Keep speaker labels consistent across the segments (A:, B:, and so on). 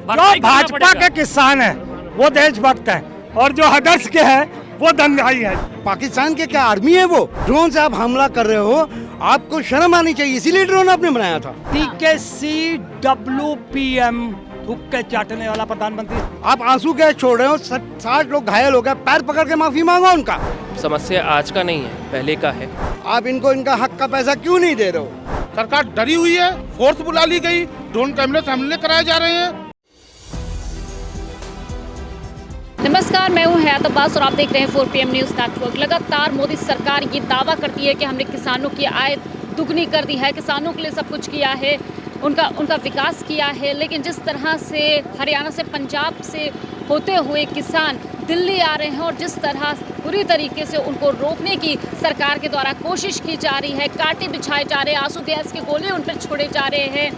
A: जो भाजपा के किसान है वो देशभक्त है और जो हदर्स के है वो दंगाई है।
B: पाकिस्तान के क्या आर्मी है वो? ड्रोन से आप हमला कर रहे हो, आपको शर्म आनी चाहिए, इसीलिए ड्रोन आपने बनाया था।
A: TKCWPM थुक्के चाटने वाला प्रधानमंत्री।
B: आप आंसू गैस छोड़ रहे हो, 60 लोग घायल हो गए, पैर पकड़ के माफी मांगो उनका।
C: समस्या आज का नहीं है, पहले का है।
B: आप इनको इनका हक का पैसा क्यों नहीं दे रहे हो?
D: सरकार डरी हुई है, फोर्स बुला ली गई, ड्रोन कैमरे से हमले कराए जा रहे हैं।
E: नमस्कार, मैं हूं हयात अब्बास और आप देख रहे हैं 4PM न्यूज़ नेटवर्क। लगातार मोदी सरकार ये दावा करती है कि हमने किसानों की आय दुगनी कर दी है, किसानों के लिए सब कुछ किया है, उनका विकास किया है। लेकिन जिस तरह से हरियाणा से, पंजाब से होते हुए किसान दिल्ली आ रहे हैं और जिस तरह पूरी तरीके से उनको रोकने की सरकार के द्वारा कोशिश की जा रही है, कांटे बिछाए जा रहे हैं, आंसू गैस के गोले उन पर छोड़े जा रहे हैं,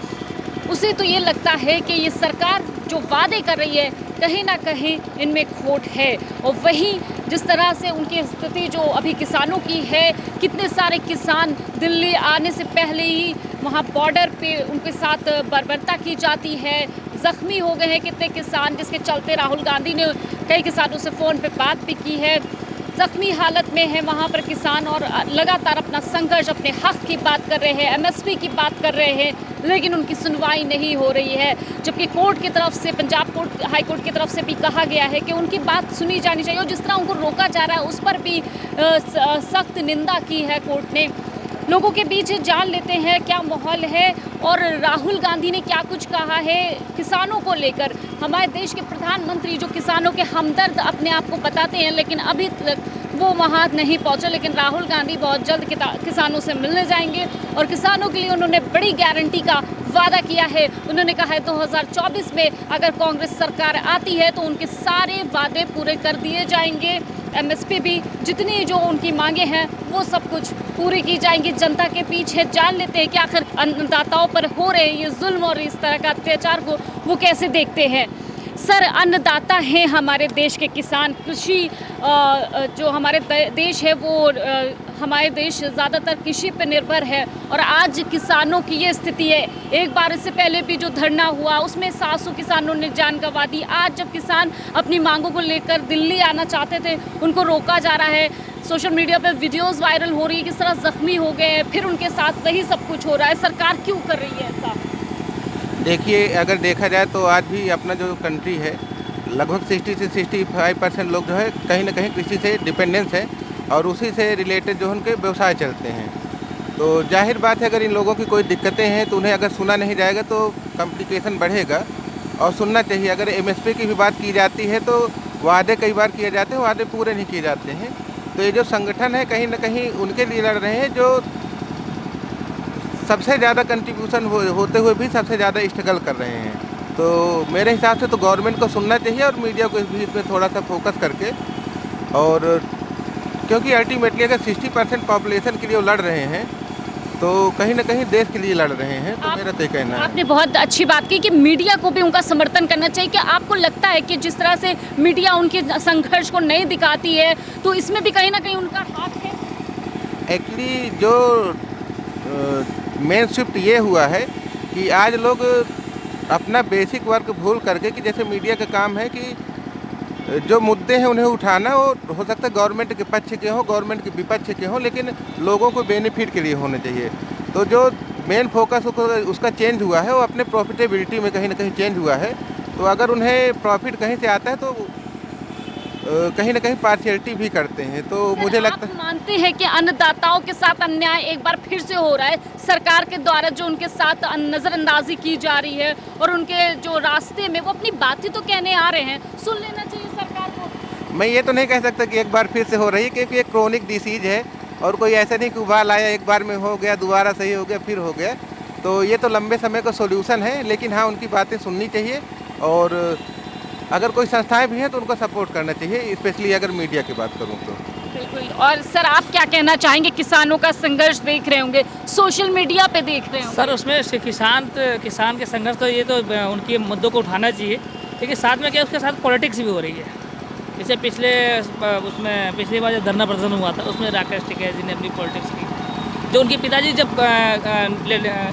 E: उसे तो ये लगता है कि ये सरकार जो वादे कर रही है कहीं ना कहीं इनमें खोट है। और वहीं जिस तरह से उनकी स्थिति जो अभी किसानों की है, कितने सारे किसान दिल्ली आने से पहले ही वहाँ बॉर्डर पे उनके साथ बर्बरता की जाती है, ज़ख्मी हो गए हैं कितने किसान, जिसके चलते राहुल गांधी ने कई किसानों से फ़ोन पे बात भी की है। ज़ख्मी हालत में है वहाँ पर किसान और लगातार अपना संघर्ष, अपने हक की बात कर रहे हैं, MSP की बात कर रहे हैं, लेकिन उनकी सुनवाई नहीं हो रही है। जबकि कोर्ट की तरफ से, पंजाब हाई कोर्ट की तरफ से भी कहा गया है कि उनकी बात सुनी जानी चाहिए और जिस तरह उनको रोका जा रहा है उस पर भी सख्त निंदा की है कोर्ट ने। लोगों के बीच जान लेते हैं क्या माहौल है और राहुल गांधी ने क्या कुछ कहा है किसानों को लेकर। हमारे देश के प्रधानमंत्री जो किसानों के हमदर्द अपने आप को बताते हैं, लेकिन अभी तक वो वहाँ नहीं पहुँचे। लेकिन राहुल गांधी बहुत जल्द किसानों से मिलने जाएंगे और किसानों के लिए उन्होंने बड़ी गारंटी का वादा किया है। उन्होंने कहा है 2024 में अगर कांग्रेस सरकार आती है तो उनके सारे वादे पूरे कर दिए जाएंगे। MSP भी जितनी जो उनकी मांगे हैं वो सब कुछ पूरी की जाएंगी। जनता के पीछे जान लेते हैं कि आखिर अन्नदाताओं पर हो रहे ये जुल्म और इस तरह का अत्याचार को वो कैसे देखते हैं। सर, अन्नदाता हैं हमारे देश के किसान, कृषि जो हमारे देश है वो हमारे देश ज़्यादातर कृषि पर निर्भर है और आज किसानों की ये स्थिति है। एक बार इससे पहले भी जो धरना हुआ उसमें 700 किसानों ने जान गंवा दी। आज जब किसान अपनी मांगों को लेकर दिल्ली आना चाहते थे उनको रोका जा रहा है। सोशल मीडिया पर वीडियोज़ वायरल हो रही है किस तरह ज़ख्मी हो गए हैं, फिर उनके साथ वही सब कुछ हो रहा है। सरकार क्यों कर रही है ऐसा?
F: देखिए, अगर देखा जाए तो आज भी अपना जो कंट्री है लगभग 60 से 65% लोग जो है कहीं ना कहीं कृषि से डिपेंडेंस है और उसी से रिलेटेड जो उनके व्यवसाय चलते हैं। तो जाहिर बात है अगर इन लोगों की कोई दिक्कतें हैं तो उन्हें अगर सुना नहीं जाएगा तो कॉम्प्लिकेशन बढ़ेगा और सुनना चाहिए। अगर MSP की भी बात की जाती है तो वादे कई बार किए जाते हैं, वादे पूरे नहीं किए जाते हैं। तो ये जो संगठन है कहीं ना कहीं उनके लिए लड़ रहे हैं जो सबसे ज़्यादा कंट्रीब्यूशन होते हुए भी सबसे ज़्यादा स्ट्रगल कर रहे हैं। तो मेरे हिसाब से तो गवर्नमेंट को सुनना चाहिए और मीडिया को भी इसमें थोड़ा सा फोकस करके, और क्योंकि अल्टीमेटली अगर 60% पॉपुलेशन के लिए वो लड़ रहे हैं तो कहीं ना कहीं देश के लिए लड़ रहे हैं। तो मेरा तो कहना है।
E: आपने बहुत अच्छी बात की कि मीडिया को भी उनका समर्थन करना चाहिए। कि आपको लगता है कि जिस तरह से मीडिया उनके संघर्ष को नहीं दिखाती है तो इसमें भी कहीं ना कहीं उनका हाथ है?
F: एक्चुअली जो मेन शिफ्ट ये हुआ है कि आज लोग अपना बेसिक वर्क भूल करके, कि जैसे मीडिया का काम है कि जो मुद्दे हैं उन्हें उठाना, वो हो सकता है गवर्नमेंट के पक्ष के हों, गवर्नमेंट के विपक्ष के हों, लेकिन लोगों को बेनिफिट के लिए होने चाहिए। तो जो मेन फोकस उसका चेंज हुआ है वो अपने प्रॉफिटेबिलिटी में कहीं ना कहीं चेंज हुआ है। तो अगर उन्हें प्रॉफिट कहीं से आता है तो कहीं ना कहीं पार्शियलिटी भी करते हैं। तो मुझे लगता है,
E: मानते हैं कि अन्नदाताओं के साथ अन्याय एक बार फिर से हो रहा है सरकार के द्वारा, जो उनके साथ नज़रअंदाजी की जा रही है और उनके जो रास्ते में वो अपनी बातें तो कहने आ रहे हैं, सुन लेना चाहिए सरकार को?
F: मैं ये तो नहीं कह सकता कि एक बार फिर से हो रही है, क्योंकि एक क्रोनिक डिसीज है और कोई ऐसा नहीं कि उबाल आया एक बार में हो गया, दोबारा सही हो गया, फिर हो गया। तो ये तो लंबे समय का सोल्यूशन है, लेकिन हाँ उनकी बातें सुननी चाहिए और अगर कोई संस्थाएं भी हैं तो उनको सपोर्ट करना चाहिए, स्पेशली अगर मीडिया की बात करूं तो।
E: बिल्कुल। और सर, आप क्या कहना चाहेंगे? किसानों का संघर्ष देख रहे होंगे, सोशल मीडिया पे देख रहे होंगे।
G: सर, उसमें किसान के संघर्ष तो ये तो उनके मुद्दों को उठाना चाहिए, लेकिन साथ में क्या उसके साथ पॉलिटिक्स भी हो रही है। जैसे पिछली बार जब धरना प्रदर्शन हुआ था उसमें राकेश टिकैत जी ने अपनी पॉलिटिक्स की। जो उनके पिताजी जब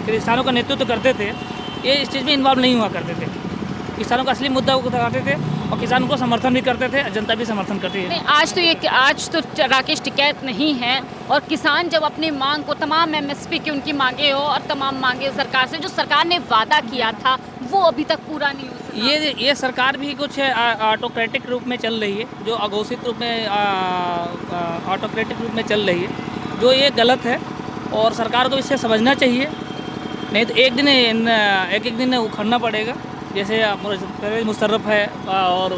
G: किसानों का नेतृत्व करते थे ये इस चीज़ में इन्वॉल्व नहीं हुआ करते थे। किसानों का असली मुद्दा उठाते थे और किसानों को समर्थन भी करते थे, जनता भी समर्थन करती है।
E: नहीं, आज तो राकेश टिकैत नहीं है और किसान जब अपनी मांग को तमाम एमएसपी की उनकी मांगे हो और तमाम मांगे सरकार से जो सरकार ने वादा किया था वो अभी तक पूरा नहीं हो सका।
G: ये सरकार भी कुछ ऑटोक्रेटिक रूप में चल रही है, जो अघोषित रूप में ऑटोक्रेटिक रूप में चल रही है, जो ये गलत है और सरकार को इससे समझना चाहिए। नहीं तो एक दिन उखड़ना पड़ेगा। जैसे परवेज़ मुशर्रफ है और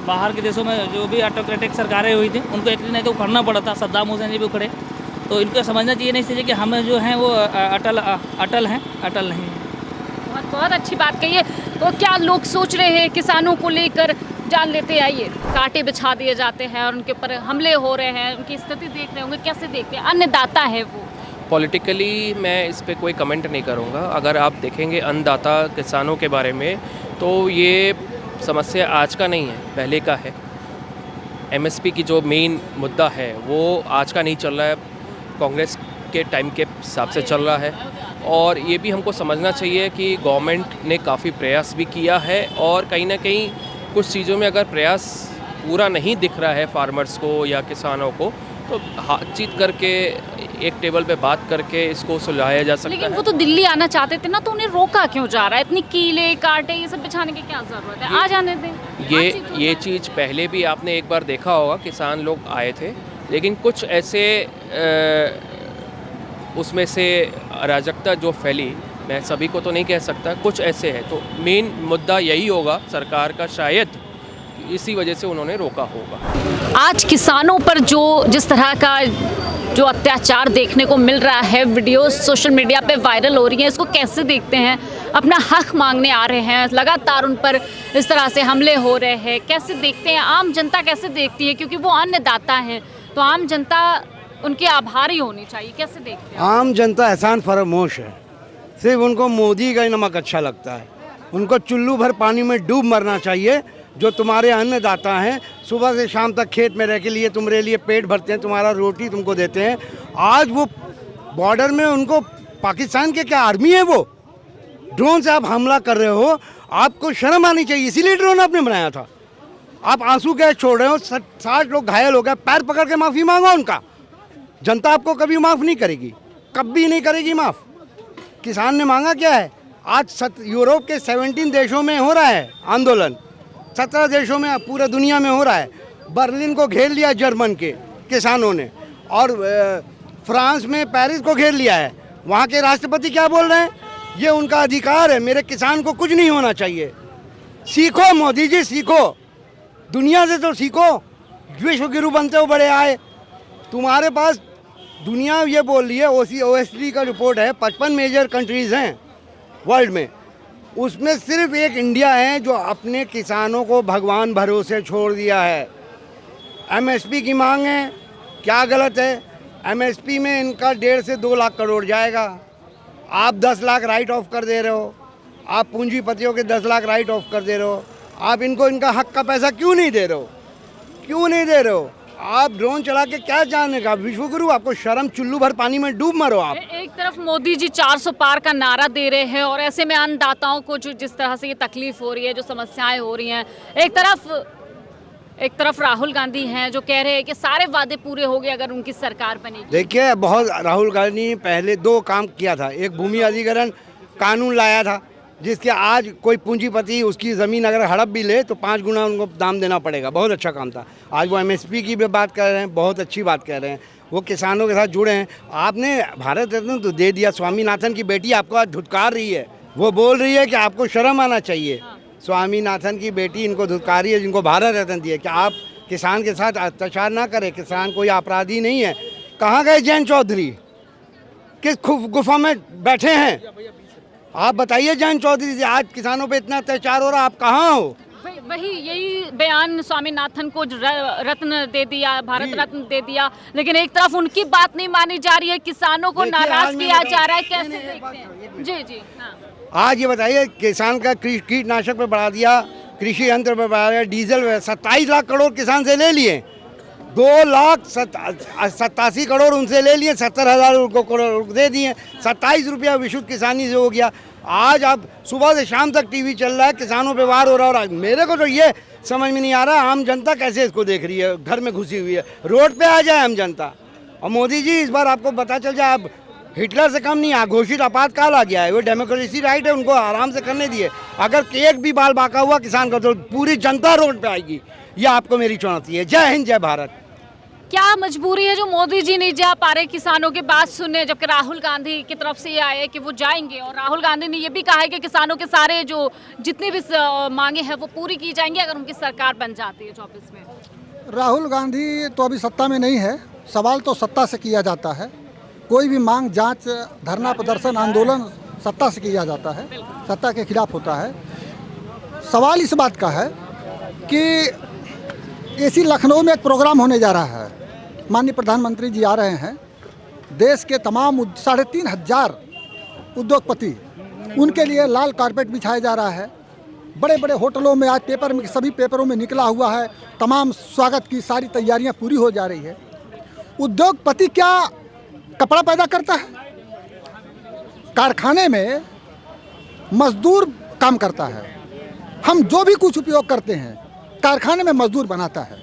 G: बाहर के देशों में जो भी ऑटोक्रेटिक सरकारें हुई थी उनको एक दिन तो उखड़ना पड़ा था, सद्दाम हुसैन जी भी उखड़े। तो इनको समझना चाहिए नहीं चाहिए कि हमें जो हैं वो अटल नहीं हैं।
E: बहुत अच्छी बात कही है। तो क्या लोग सोच रहे हैं किसानों को लेकर, जान लेते आइए, कांटे बिछा दिए जाते हैं और उनके ऊपर हमले हो रहे हैं, उनकी स्थिति देख रहे होंगे, कैसे देखते हैं? अन्नदाता है वो।
C: पॉलिटिकली मैं इस पे कोई कमेंट नहीं करूँगा। अगर आप देखेंगे अन्नदाता किसानों के बारे में तो ये समस्या आज का नहीं है, पहले का है। एमएसपी की जो मेन मुद्दा है वो आज का नहीं चल रहा है, कांग्रेस के टाइम के हिसाब से चल रहा है। और ये भी हमको समझना चाहिए कि गवर्नमेंट ने काफ़ी प्रयास भी किया है और कहीं ना कहीं कुछ चीज़ों में अगर प्रयास पूरा नहीं दिख रहा है फार्मर्स को या किसानों को तो बातचीत करके एक टेबल पे बात करके इसको सुलझाया जा सकता है।
E: लेकिन वो तो दिल्ली आना चाहते थे ना, तो उन्हें रोका क्यों जा रहा है? इतनी कीले कांटे ये सब बिछाने की क्या ज़रूरत है? आ जाने दें।
C: ये चीज़ पहले भी आपने एक बार देखा होगा, किसान लोग आए थे, लेकिन कुछ ऐसे उसमें से अराजकता जो फैली, मैं सभी को तो नहीं कह सकता, कुछ ऐसे है। तो मेन मुद्दा यही होगा सरकार का, शायद इसी वजह से उन्होंने रोका होगा।
E: आज किसानों पर जिस तरह का जो अत्याचार देखने को मिल रहा है, वीडियोस सोशल मीडिया पे वायरल हो रही हैं, इसको कैसे देखते हैं? अपना हक मांगने आ रहे हैं, लगातार उन पर इस तरह से हमले हो रहे हैं, कैसे देखते हैं? आम जनता कैसे देखती है? क्योंकि वो अन्नदाता हैं, तो आम जनता उनके आभारी होनी चाहिए। कैसे देखते हैं?
B: आम जनता एहसान फरामोश है, सिर्फ उनको मोदी का ही नमक अच्छा लगता है। उनको चुल्लू भर पानी में डूब मरना चाहिए। जो तुम्हारे अन्नदाता हैं, सुबह से शाम तक खेत में रह के लिए तुम्हारे लिए पेट भरते हैं, तुम्हारा रोटी तुमको देते हैं। आज वो बॉर्डर में उनको, पाकिस्तान के क्या आर्मी है वो, ड्रोन से आप हमला कर रहे हो, आपको शर्म आनी चाहिए। इसीलिए ड्रोन आपने बनाया था। आप आंसू गैस छोड़ रहे हो, 60 लोग घायल हो गए, पैर पकड़ के माफ़ी मांगो उनका। जनता आपको कभी माफ़ नहीं करेगी, कभी नहीं करेगी माफ़। किसान ने मांगा क्या है? आज यूरोप के 17 देशों में हो रहा है आंदोलन, 17 देशों में, पूरे दुनिया में हो रहा है। बर्लिन को घेर लिया जर्मन के किसानों ने, और फ्रांस में पेरिस को घेर लिया है। वहाँ के राष्ट्रपति क्या बोल रहे हैं? ये उनका अधिकार है, मेरे किसान को कुछ नहीं होना चाहिए। सीखो मोदी जी, सीखो, दुनिया से तो सीखो। विश्व गुरु बनते हो बड़े आए। तुम्हारे पास दुनिया ये बोल रही है, OECD का रिपोर्ट है, 55 मेजर कंट्रीज़ हैं वर्ल्ड में, उसमें सिर्फ एक इंडिया है जो अपने किसानों को भगवान भरोसे छोड़ दिया है। एमएसपी की मांग है, क्या गलत है? एमएसपी में इनका 1.5 से 2 लाख करोड़ जाएगा। आप 10 लाख राइट ऑफ कर दे रहे हो, आप पूंजीपतियों के 10 लाख राइट ऑफ कर दे रहे हो। आप इनको इनका हक का पैसा क्यों नहीं दे रहे हो? क्यों नहीं दे रहे हो? आप ड्रोन चला के क्या जानने का? विश्वगुरु, आपको शर्म, चुल्लू भर पानी में डूब मरो आप।
E: एक तरफ मोदी जी 400 पार का नारा दे रहे हैं और ऐसे में अन्नदाताओं को जो जिस तरह से ये तकलीफ हो रही है, जो समस्याएं हो रही हैं, एक तरफ राहुल गांधी हैं जो कह रहे हैं कि सारे वादे पूरे हो गए अगर उनकी सरकार बनेगी।
B: देखिए, बहुत राहुल गांधी ने पहले 2 काम किया था। एक भूमि अधिग्रहण कानून लाया था, जिसके आज कोई पूंजीपति उसकी ज़मीन अगर हड़प भी ले तो 5 गुना उनको दाम देना पड़ेगा। बहुत अच्छा काम था। आज वो एमएसपी की भी बात कर रहे हैं, बहुत अच्छी बात कर रहे हैं, वो किसानों के साथ जुड़े हैं। आपने भारत रत्न तो दे दिया। स्वामीनाथन की बेटी आपको आज धुतकार रही है, वो बोल रही है कि आपको शर्म आना चाहिए। स्वामीनाथन की बेटी इनको धुतकार रही है, जिनको भारत रत्न दिए, कि आप किसान के साथ अत्याचार ना करें, किसान कोई अपराधी नहीं है। कहाँ गए जैन चौधरी? किस गुफा में बैठे हैं? आप बताइए जैन चौधरी जी, आज किसानों पे इतना अत्याचार हो रहा, आप कहाँ हो?
E: वही यही बयान स्वामीनाथन को रत्न दे दिया, भारत रत्न दे दिया, लेकिन एक तरफ उनकी बात नहीं मानी जा रही है, किसानों को नाराज किया जा रहा है। कैसे देखते हैं? जी जी हाँ।
B: आज ये बताइए, किसान का कीटनाशक पे बढ़ा दिया, कृषि यंत्र पे बढ़ा दिया, डीजल पे 27 लाख करोड़ किसान से ले लिए, 2,87,000 करोड़ उनसे ले लिए, 70,000 उनको करोड़ दे दिए, 27 रुपया विशुद्ध किसानी से हो गया। आज अब सुबह से शाम तक टीवी चल रहा है, किसानों पे वार हो रहा है। और मेरे को तो ये समझ में नहीं आ रहा आम जनता कैसे इसको देख रही है, घर में घुसी हुई है। रोड पे आ जाए आम जनता। और मोदी जी इस बार आपको पता चल जाए, अब हिटलर से कम नहीं, घोषित आपातकाल आ गया है। वो डेमोक्रेसी राइट है, उनको आराम से करने दिए। अगर एक भी बाल बाका हुआ किसान का तो पूरी जनता रोड पे आएगी। ये आपको मेरी चुनौती है। जय हिंद, जय भारत।
E: क्या मजबूरी है जो मोदी जी नहीं जा पा रहे किसानों की बात सुनने, जबकि राहुल गांधी की तरफ से ये आया है कि वो जाएंगे, और राहुल गांधी ने ये भी कहा है कि किसानों के सारे जो जितनी भी मांगे हैं वो पूरी की जाएंगी अगर उनकी सरकार बन जाती है 24 में।
H: राहुल गांधी तो अभी सत्ता में नहीं है, सवाल तो सत्ता से किया जाता है। कोई भी मांग, जांच, धरना, प्रदर्शन, आंदोलन सत्ता से किया जाता है, सत्ता के खिलाफ होता है। सवाल इस बात का है कि इसी लखनऊ में एक प्रोग्राम होने जा रहा है, माननीय प्रधानमंत्री जी आ रहे हैं। देश के तमाम 3,500 उद्योगपति, उनके लिए लाल कारपेट बिछाया जा रहा है। बड़े बड़े होटलों में आज पेपर में, सभी पेपरों में निकला हुआ है, तमाम स्वागत की सारी तैयारियां पूरी हो जा रही है। उद्योगपति क्या कपड़ा पैदा करता है? कारखाने में मजदूर काम करता है। हम जो भी कुछ उपयोग करते हैं कारखाने में मजदूर बनाता है,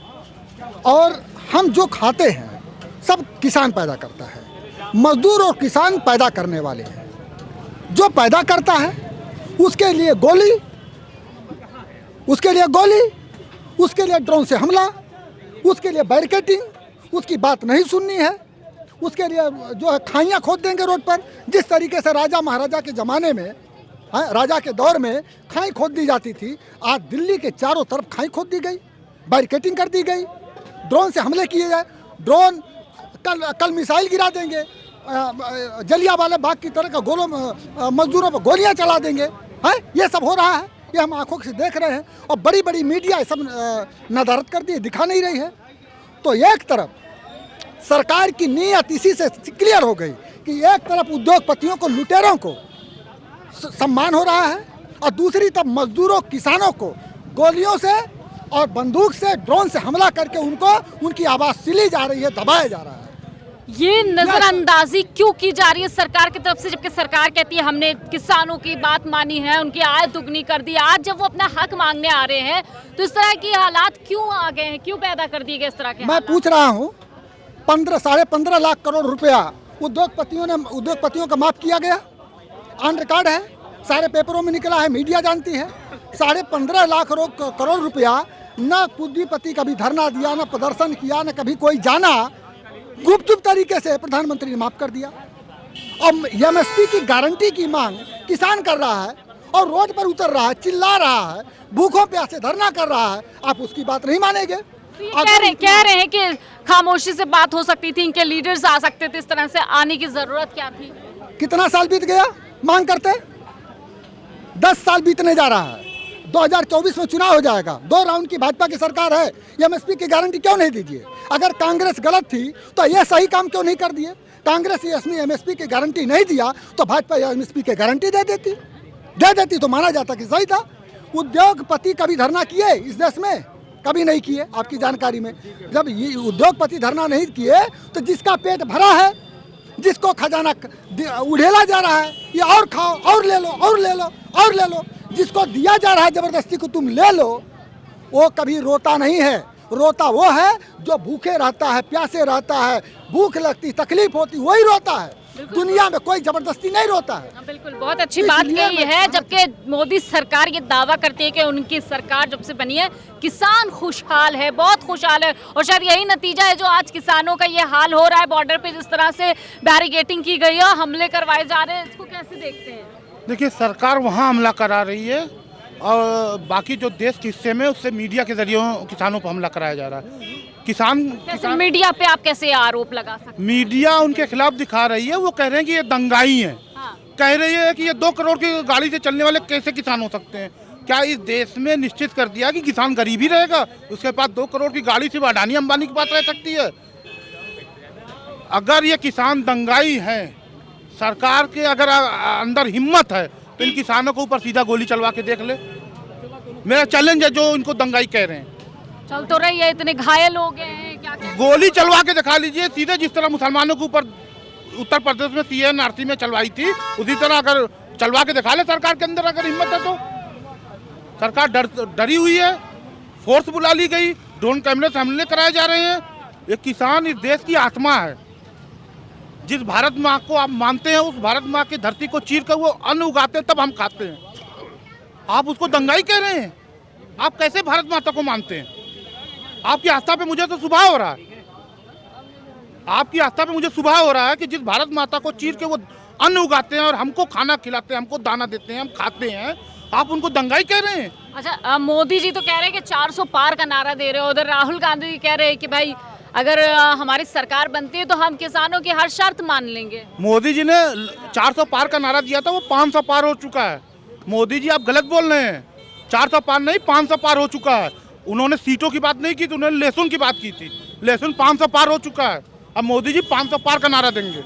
H: और हम जो खाते हैं सब किसान पैदा करता है। मजदूर और किसान पैदा करने वाले हैं। जो पैदा करता है उसके लिए गोली, उसके लिए ड्रोन से हमला, उसके लिए बैरिकेडिंग, उसकी बात नहीं सुननी है। उसके लिए जो है खाइयाँ खोद देंगे रोड पर। जिस तरीके से राजा महाराजा के ज़माने में, राजा के दौर में खाई खोद दी जाती थी, आज दिल्ली के चारों तरफ खाई खोद दी गई, बैरिकेडिंग कर दी गई, ड्रोन से हमले किए जाए। ड्रोन कल मिसाइल गिरा देंगे, जलियांवाला बाग की तरह का मजदूरों पर गोलियां चला देंगे। ये सब हो रहा है, ये हम आंखों से देख रहे हैं। और बड़ी बड़ी मीडिया सब नदारत कर दी, दिखा नहीं रही है। तो एक तरफ सरकार की नीयत इसी से क्लियर हो गई कि एक तरफ उद्योगपतियों को, लुटेरों को सम्मान हो रहा है, और दूसरी तरफ मजदूरों, किसानों को गोलियों से और बंदूक से, ड्रोन से हमला करके उनको, उनकी आवाज़ सिली जा रही है, दबाया जा रहा है।
E: ये नजरअंदाजी क्यों की जा रही है सरकार की तरफ से, जबकि सरकार कहती है हमने किसानों की बात मानी है, उनकी आय दुगनी कर दी। आज जब वो अपना हक मांगने आ रहे हैं तो इस तरह की हालात क्यों आ गए हैं, क्यों पैदा कर दिए गए इस तरह के?
H: मैं पूछ रहा हूँ, 15-15.5 लाख करोड़ रुपया उद्योगपतियों का माफ किया गया, ऑन रिकॉर्ड है, सारे पेपरों में निकला है, मीडिया जानती है। 15.5 लाख करोड़ रुपया न पूंजीपति कभी धरना दिया, न प्रदर्शन किया, न कभी कोई जाना, गुप्त तरीके से प्रधानमंत्री ने माफ कर दिया। और एमएसपी की गारंटी की मांग किसान कर रहा है और रोड पर उतर रहा है, चिल्ला रहा है, भूखों प्यासे धरना कर रहा है, आप उसकी बात नहीं मानेंगे।
E: कह रहे हैं कि खामोशी से बात हो सकती थी, इनके लीडर्स आ सकते थे, इस तरह से आने की जरूरत क्या थी?
H: कितना साल बीत गया मांग करते? 10 साल बीतने जा रहा है। 2024 में चुनाव हो जाएगा, 2 राउंड की भाजपा की सरकार है, एमएसपी की गारंटी क्यों नहीं दीजिए? अगर कांग्रेस गलत थी तो ये सही काम क्यों नहीं कर दिए? कांग्रेस एमएसपी की गारंटी नहीं दिया तो भाजपा एमएसपी की गारंटी दे देती तो माना जाता कि सही था। उद्योगपति कभी धरना किए इस देश में? कभी नहीं किए। आपकी जानकारी में जब ये उद्योगपति धरना नहीं किए तो जिसका पेट भरा है, जिसको खजाना उड़ेला जा रहा है, ये और खाओ, और ले लो, और ले लो, और ले लो, जिसको दिया जा रहा है जबरदस्ती को तुम ले लो, वो कभी रोता नहीं है। रोता वो है जो भूखे रहता है, प्यासे रहता है, भूख लगती, तकलीफ होती, वही रोता है। दुनिया में कोई जबरदस्ती नहीं रोता है।
E: बिल्कुल, बहुत अच्छी बात कही है। जबकि मोदी सरकार ये दावा करती है कि उनकी सरकार जब से बनी है किसान खुशहाल है, बहुत खुशहाल है, और शायद यही नतीजा है जो आज किसानों का ये हाल हो रहा है। बॉर्डर पे जिस तरह से बैरिकेडिंग की गई है, हमले करवाए जा रहे हैं, इसको कैसे देखते हैं?
D: देखिए, सरकार वहाँ हमला करा रही है और बाकी जो देश के हिस्से में उससे मीडिया के जरिए किसानों पर हमला कराया जा रहा है। किसान
E: मीडिया पे आप कैसे आरोप लगा सकते हैं?
D: मीडिया उनके खिलाफ दिखा रही है, वो कह रहे हैं कि ये दंगाई है। कह रही है कि ये 2 करोड़ की गाड़ी से चलने वाले कैसे किसान हो सकते हैं? क्या इस देश में निश्चित कर दिया कि किसान गरीब ही रहेगा? उसके पास 2 करोड़ की गाड़ी सिर्फ अडानी अंबानी के पास रह सकती है? अगर ये किसान दंगाई है, सरकार के अगर अंदर हिम्मत है तो इन किसानों को ऊपर सीधा गोली चलवा के देख ले। मेरा चैलेंज है जो इनको दंगाई कह रहे हैं।
E: चल तो रही है, इतने घायल हो गए हैं, क्या
D: गोली चलवा के दिखा लीजिए सीधे, जिस तरह मुसलमानों के ऊपर उत्तर प्रदेश में CNRC में चलवाई थी, उसी तरह अगर चलवा के दिखा ले सरकार के अंदर अगर हिम्मत है तो। सरकार डरी हुई है, फोर्स बुला ली गई, ड्रोन कैमरे से हमले कराए जा रहे हैं। ये किसान इस देश की आत्मा है। जिस भारत माँ को आप मानते हैं, उस भारत माँ की धरती को चीर कर वो अन्न उगाते हैं, तब हम खाते हैं। आप उसको दंगाई कह रहे हैं? आप कैसे भारत माता को मानते हैं? आपकी आस्था पे मुझे तो सुबह हो रहा है, आपकी आस्था पे मुझे सुबह हो रहा है कि जिस भारत माता को चीर के वो अन्न उगाते हैं और हमको खाना खिलाते हैं, हमको दाना देते हैं, हम खाते हैं, आप उनको दंगाई कह रहे हैं?
E: अच्छा, मोदी जी तो कह रहे हैं कि 400 पार का नारा दे रहे हो, उधर राहुल गांधी जी कह रहे हैं कि भाई अगर हमारी सरकार बनती है तो हम किसानों की हर शर्त मान लेंगे।
D: मोदी जी ने 400 पार का नारा दिया था, वो 500 पार हो चुका है। मोदी जी आप गलत बोल रहे हैं, 400 पार नहीं 500 पार हो चुका है। उन्होंने सीटों की बात नहीं की थी, उन्होंने लहसुन की बात की थी। लहसुन 500 पार हो चुका है, अब मोदी जी 500 पार का नारा देंगे।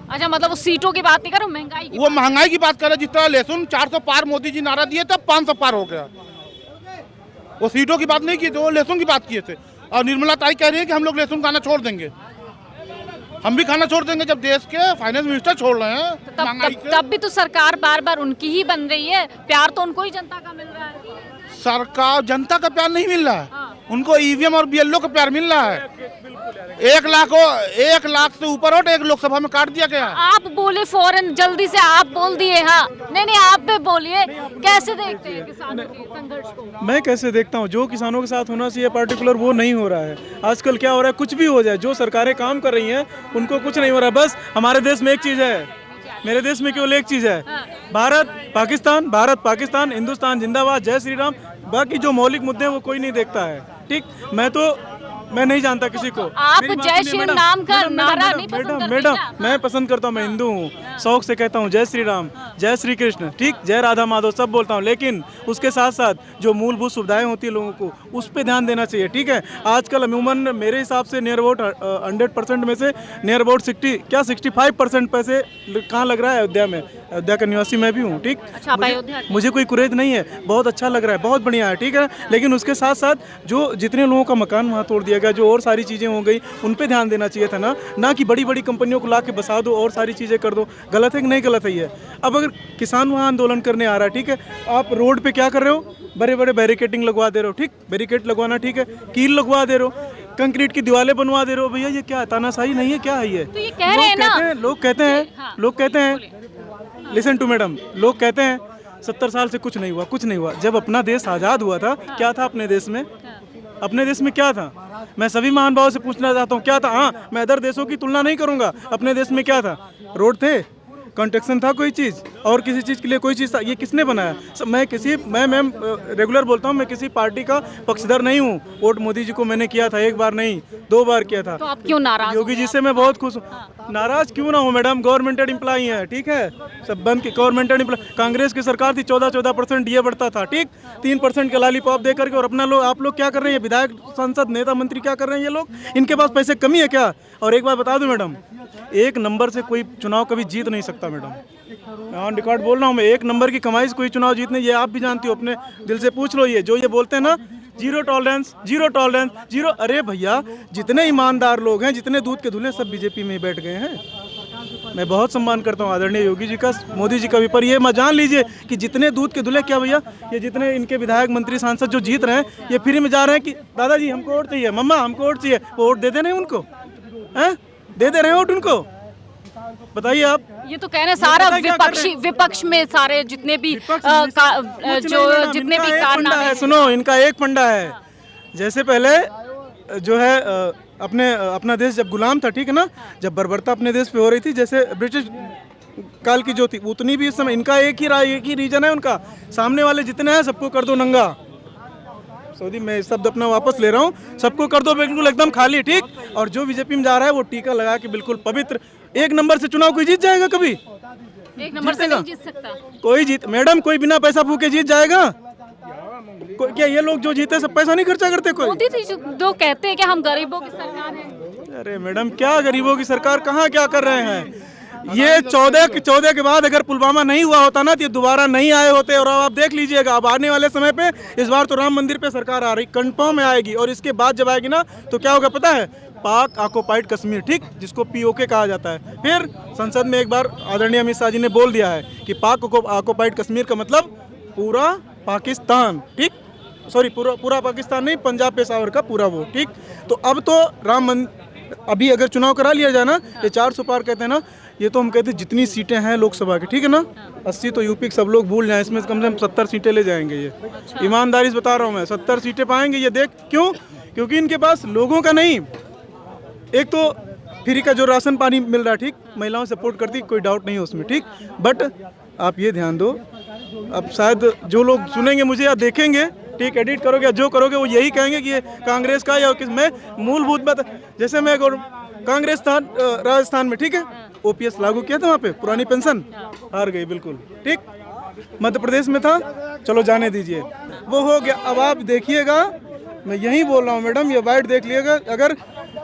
E: अच्छा, मतलब वो सीटों की बात नहीं कर रहे, महंगाई की
D: वो महंगाई की बात कर रहे। जिस तरह लहसुन 400 पार मोदी जी नारा दिए तब 500 पार हो गया। वो सीटों की बात नहीं की थी, वो लहसुन की बात किए थे। और निर्मला ताई कह रही है कि हम लोग लहसुन खाना छोड़ देंगे। हम भी खाना छोड़ देंगे जब देश के फाइनेंस मिनिस्टर छोड़ रहे हैं।
E: तब भी तो सरकार बार बार उनकी ही बन रही है, प्यार तो उनको ही जनता का मिल रहा है।
D: सरकार जनता का प्यार नहीं मिल रहा है, उनको ईवीएम और बीएलओ का प्यार मिल रहा है। 1 लाख से ऊपर वोट एक लोकसभा में काट दिया गया।
E: आप बोले फौरन, जल्दी से आप बोल दिए। हाँ, नहीं आप पे बोलिए, कैसे देखते हैं किसानों के संघर्ष को?
I: मैं कैसे देखता हूँ, जो किसानों के साथ होना चाहिए पार्टिकुलर वो नहीं हो रहा है। आजकल क्या हो रहा है, कुछ भी हो जाए, जो सरकारें काम कर रही हैं उनको कुछ नहीं हो रहा है। बस हमारे देश में एक चीज़ है, मेरे देश में केवल एक चीज़ है, भारत पाकिस्तान, हिंदुस्तान जिंदाबाद, जय श्री राम। बाकी जो मौलिक मुद्दे हैं वो कोई नहीं देखता है। ठीक, मैं नहीं जानता किसी को।
E: आप जय श्री राम का नारा नहीं पसंद करते?
I: मैडम, मैं पसंद करता हूँ, मैं हिंदू हूँ, शौक से कहता हूँ जय श्री राम, जय श्री कृष्ण, ठीक, जय राधा माधव सब बोलता हूँ। लेकिन उसके साथ साथ जो मूलभूत सुविधाएं होती है लोगों को, उस पर ध्यान देना चाहिए। ठीक है, आजकल अमूमन मेरे हिसाब से नियर अबाउट 100% में से नियर अबाउट 65% पैसे कहाँ लग रहा है? अयोध्या में। अयोध्या का निवासी मैं भी हूँ। ठीक, मुझे कोई कुरेद नहीं है, बहुत अच्छा लग रहा है, बहुत बढ़िया है। ठीक है, लेकिन उसके साथ साथ जो जितने लोगों का मकान वहाँ तोड़ दिया गया, जो और सारी चीज़ें हो गई, उन पे ध्यान देना चाहिए था ना कि बड़ी बड़ी कंपनियों को ला के बसा दो और सारी चीज़ें कर दो। गलत है कि नहीं गलत है ये? अब अगर किसान वहाँ आंदोलन करने आ रहा है, ठीक है, आप रोड पे क्या कर रहे हो? बड़े बड़े बैरिकेडिंग लगवा दे रहे हो। ठीक, बैरिकेड लगवाना ठीक है, कील लगवा दे रहे हो, कंक्रीट की दीवारें बनवा दे रहे हो। भैया ये क्या तानाशाही नहीं है? क्या है ये?
E: तो ये कह रहे हैं ना,
I: लोग कहते हैं लिसन टू मैडम, लोग कहते हैं 70 साल से कुछ नहीं हुआ। जब अपना देश आज़ाद हुआ था, क्या था अपने देश में? अपने देश में क्या था? मैं सभी महानुभावों से पूछना चाहता हूँ, क्या था? हाँ, मैं अदर देशों की तुलना नहीं करूँगा। अपने देश में क्या था? रोड थे, कंस्ट्रक्शन था, कोई चीज़ और किसी चीज़ के लिए कोई चीज़ था? ये किसने बनाया? मैं रेगुलर बोलता हूँ, मैं किसी पार्टी का पक्षधर नहीं हूँ। वोट मोदी जी को मैंने किया था, 1 बार नहीं 2 बार किया था।
E: तो आप क्यों नाराज?
I: योगी जी से मैं बहुत खुश हूँ। नाराज क्यों ना हो मैडम, गवर्नमेंटेड एम्प्लॉई हैं, ठीक है, सब बंद के गवर्नमेंटेड एम्प्लॉई। कांग्रेस की सरकार थी, 14% डीए बढ़ता था, ठीक, 3% का लॉलीपॉप दे करके। और अपना लोग, आप लोग क्या कर रहे हैं? विधायक, सांसद, नेता, मंत्री क्या कर रहे हैं ये लोग? इनके पास पैसे कमी है क्या? और एक बात बता दूं मैडम, 1 नंबर से कोई चुनाव कभी जीत नहीं सकता मैडम। ऑन रिकॉर्ड बोल रहा हूँ मैं, 1 नंबर की कमाई से कोई चुनाव जीतने, ये आप भी जानती हो, अपने दिल से पूछ लो। ये जो ये बोलते हैं ना, जीरो टॉलरेंस। अरे भैया, जितने ईमानदार लोग हैं, जितने दूध के धुले, सब बीजेपी में बैठ गए हैं। मैं बहुत सम्मान करता हूँ आदरणीय योगी जी का, मोदी जी का भी, पर ये मैं जान लीजिए कि जितने दूध के धुले, क्या भैया, ये जितने इनके विधायक, मंत्री, सांसद जो जीत रहे हैं, ये फ्री में जा रहे हैं कि दादाजी हमको वोट चाहिए, मम्मा हमको वोट चाहिए, वो वोट दे दे रहे हैं उनको? हैं, दे दे रहे हैं वोट उनको? बताइए आप।
E: ये तो कह रहे हैं सारा विपक्ष में सारे जितने भी जितने भी कारनामे हैं।
I: सुनो, इनका एक फंडा है, जैसे पहले जो है अपना देश जब गुलाम था, ठीक है ना, जब बर्बरता अपने देश पे हो रही थी, जैसे ब्रिटिश काल की जो थी, उतनी भी इस समय इनका एक ही रीजन है उनका, सामने वाले जितने हैं सबको कर दो नंगा। सऊदी में शब्द अपना वापस ले रहा हूँ, सबको कर दो बिल्कुल एकदम खाली, ठीक। और जो बीजेपी में जा रहा है वो टीका लगा के बिल्कुल पवित्र, 1 नंबर से चुनाव कोई जीत जाएगा? कभी
E: 1 नंबर से नहीं जीत सकता
I: कोई। मैडम, कोई बिना पैसा फूके जीत जाएगा? क्या ये लोग जो जीते सब पैसा नहीं खर्चा करते? कोई
E: मोदी जी जो कहते हैं कि हम गरीबों की सरकार है।
I: अरे मैडम, क्या गरीबों की सरकार, कहाँ क्या कर रहे हैं? ये 14 के बाद अगर पुलवामा नहीं हुआ होता ना, तो ये दोबारा नहीं आए होते। और अब आप देख लीजिएगा, अब आने वाले समय पे इस बार तो राम मंदिर पे सरकार आ रही, कंफर्म में आएगी। और इसके बाद जब आएगी ना, तो क्या होगा पता है? पाक ऑक्युपाइड कश्मीर, ठीक, जिसको POK कहा जाता है। फिर संसद में एक बार आदरणीय अमित शाह जी ने बोल दिया है कि पाक ऑक्युपाइड कश्मीर का मतलब पूरा पाकिस्तान, ठीक, सॉरी पूरा पाकिस्तान नहीं, पंजाब पेशावर का पूरा वो, ठीक। तो अब तो अभी अगर चुनाव करा लिया जाए ना, ये 400 पार कहते हैं ना, ये तो हम कहते हैं जितनी सीटें हैं लोकसभा की, ठीक है ना, 80 तो यूपी के सब लोग भूल जाएं, इसमें कम से कम 70 सीटें ले जाएंगे ये। ईमानदारी से बता रहा हूँ मैं, 70 सीटें पाएंगे ये, देख क्यों, क्योंकि इनके पास लोगों का नहीं, एक तो फ्री का जो राशन पानी मिल रहा है, ठीक, महिलाओं सपोर्ट करती, कोई डाउट नहीं है उसमें, ठीक, बट आप ये ध्यान दो, अब शायद जो लोग सुनेंगे मुझे या देखेंगे, ठीक, एडिट करोगे या जो करोगे वो यही कहेंगे कि ये कांग्रेस का या किस में मूलभूत बात, जैसे मैं कांग्रेस था राजस्थान में, ठीक है, OPS लागू किया था वहाँ पे, पुरानी पेंशन हार गई बिल्कुल, ठीक, मध्य प्रदेश में था, चलो जाने दीजिए, वो हो गया। अब आप देखिएगा, मैं यही बोल रहा हूँ मैडम, ये वाइट देख लीजिएगा, अगर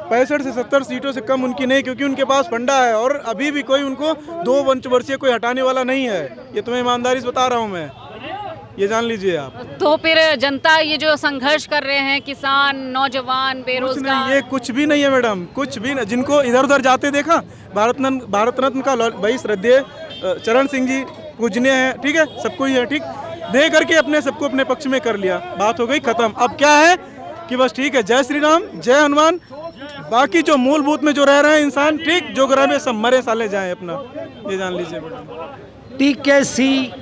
I: 65 से 70 सीटों से कम उनकी नहीं, क्योंकि उनके पास फंडा है और अभी भी कोई उनको 2 पंचवर्षीय कोई हटाने वाला नहीं है, ये तुम्हें ईमानदारी से बता रहा हूँ मैं, ये जान लीजिए आप।
E: तो फिर जनता ये जो संघर्ष कर रहे हैं, किसान, नौजवान, बेरोजगार,
I: ये कुछ भी नहीं है मैडम, कुछ भी नहीं। जिनको इधर उधर जाते देखा, भारत रत्न का भाई श्रद्धेय चरण सिंह जी पूजनीय हैं, ठीक है, सबको ही है, ठीक, दे करके अपने सबको अपने पक्ष में कर लिया, बात हो गई खत्म। अब क्या है कि बस ठीक है, जय श्री राम, जय हनुमान, बाकी जो मूलभूत में जो रह रहे हैं इंसान, ठीक, जो ग्रह में सब मरे साले जाएं अपना, ये जान लीजिए मैडम।
A: TKCWPM,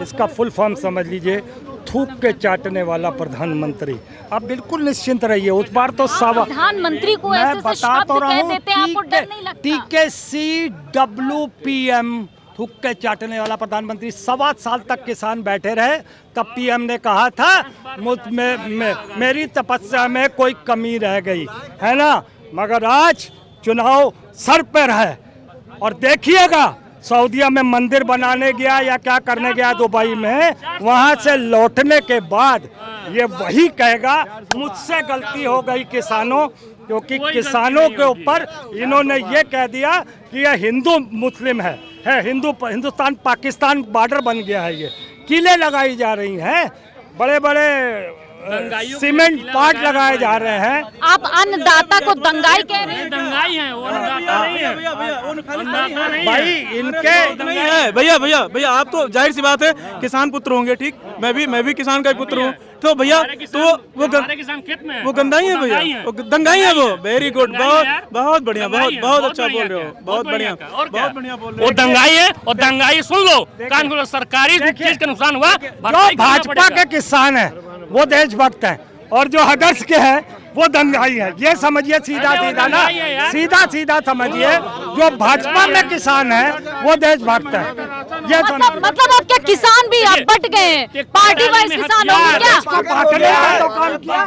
A: इसका फुल फॉर्म समझ लीजिए, थूक के चाटने वाला प्रधानमंत्री। आप बिल्कुल निश्चिंत रहिए, उस बार तो
E: प्रधानमंत्री को
A: मैं
E: ऐसे
A: बता
E: शब्द
A: तो रहा
E: कह
A: हूँ,
E: देते हैं, आपको डर नहीं लगता?
A: TKCWPM, थूक के चाटने वाला प्रधानमंत्री। 1.25 साल तक किसान बैठे रहे, तब PM ने कहा था मुझ में मेरी तपस्या में कोई कमी रह गई है ना, मगर आज चुनाव सर पर है और देखिएगा, सऊदीया में मंदिर बनाने गया या क्या करने गया दुबई में, वहां से लौटने के बाद ये वही कहेगा मुझसे गलती हो गई किसानों, क्योंकि किसानों के ऊपर इन्होंने ये कह दिया कि ये हिंदू मुस्लिम है हिंदुस्तान पाकिस्तान बॉर्डर बन गया है, ये किले लगाई जा रही हैं, बड़े बड़े सीमेंट पार्ट लगाए जा रहे हैं।
E: आप अन्नदाता को दंगाई कह रहे हैं?
G: दंगाई है वो, अन्नदाता नहीं है
A: भाई इनके
I: नहीं है, भैया आप तो जाहिर सी बात है किसान पुत्र होंगे, ठीक, मैं भी किसान का पुत्र हूँ, तो भैया तो वो
G: किसान खेत में
I: वो गंदाई है भैया, वो दंगाई है वो। वेरी गुड, बहुत बढ़िया, बहुत अच्छा बोल रहे हो, बहुत बढ़िया बोल रहे हो।
G: वो दंगाई है, और दंगाई सुन लो, कान खोलो, सरकारी चीज का नुकसान हुआ,
A: जो भाजपा के किसान है वो देशभक्त है, और जो हदर्स के हैं वो दंगाई है, ये समझिए, सीधा ना, सीधा समझिए, जो भाजपा में किसान है वो देशभक्त है, ये
E: मतलब अब क्या किसान भी अब बट गए हैं, पार्टी वाइज किसान होंगे क्या?
A: बांटने का तो काम किया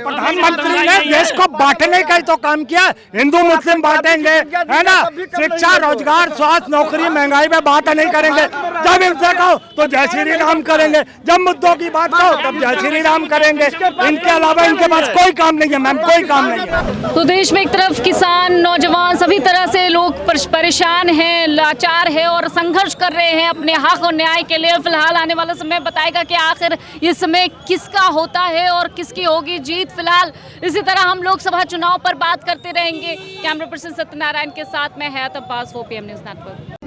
A: प्रधानमंत्री ने, देश को बांटने का ही तो काम किया, हिंदू मुस्लिम बांटेंगे, है ना, शिक्षा, रोजगार, स्वास्थ्य, नौकरी, महंगाई में बात नहीं करेंगे, जब इनसे कहो तो जय श्री राम करेंगे, जब मुद्दों की बात कहो तब जय श्री राम करेंगे, इनके अलावा इनके पास कोई काम नहीं है मैम, कोई काम नहीं है।
E: तो देश में एक तरफ किसान, नौजवान, सभी तरह से लोग परेशान हैं, लाचार है और संघर्ष कर रहे हैं अपने हक और न्याय के लिए। फिलहाल आने वाला समय बताएगा कि आखिर ये समय किसका होता है और किसकी होगी जीत। फिलहाल इसी तरह हम लोकसभा चुनाव पर बात करते रहेंगे। कैमरा पर्सन सत्यनारायण के साथ मैं हयात अब्बास, 4PM न्यूज़ नेटवर्क।